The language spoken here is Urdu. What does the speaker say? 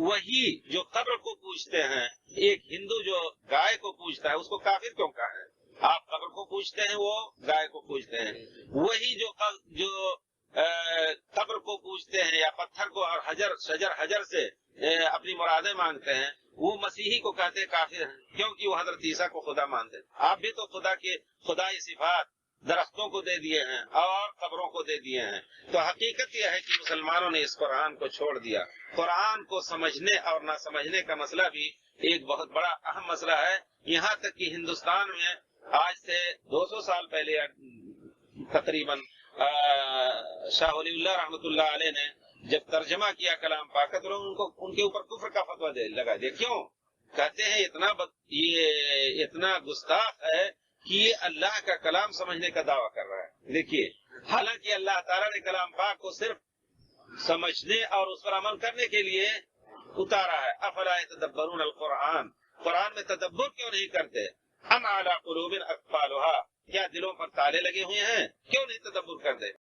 وہی جو قبر کو پوجتے ہیں، ایک ہندو جو گائے کو پوجتا ہے اس کو کافر کیوں کہا ہے؟ آپ قبر کو پوجتے ہیں، وہ گائے کو پوجتے ہیں۔ وہی جو قبر کو پوجتے ہیں یا پتھر کو اور حجر سے اپنی مرادیں مانگتے ہیں، وہ مسیحی کو کہتے ہیں کافر ہیں، کیونکہ وہ حضرت عیسیٰ کو خدا مانتے ہیں۔ آپ بھی تو خدا کے خدائی صفات درختوں کو دے دیے ہیں اور قبروں کو دے دیے ہیں۔ تو حقیقت یہ ہے کہ مسلمانوں نے اس قرآن کو چھوڑ دیا۔ قرآن کو سمجھنے اور نہ سمجھنے کا مسئلہ بھی ایک بہت بڑا اہم مسئلہ ہے، یہاں تک کہ ہندوستان میں آج سے 200 سال پہلے تقریباً شاہ ولی اللہ رحمۃ اللہ علیہ نے جب ترجمہ کیا کلام پاک، تو لوگ ان کے اوپر کفر کا فتویٰ لگا دیا۔ کیوں؟ کہتے ہیں یہ اتنا گستاخ ہے کہ یہ اللہ کا کلام سمجھنے کا دعویٰ کر رہا ہے۔ دیکھیے، حالانکہ اللہ تعالیٰ نے کلام پاک کو صرف سمجھنے اور اس پر عمل کرنے کے لیے اتارا ہے۔ افلا یتدبرون القرآن، قرآن میں تدبر کیوں نہیں کرتے؟ ام علی قلوب اقفالها، کیا دلوں پر تالے لگے ہوئے ہیں؟ کیوں نہیں تدبر کرتے؟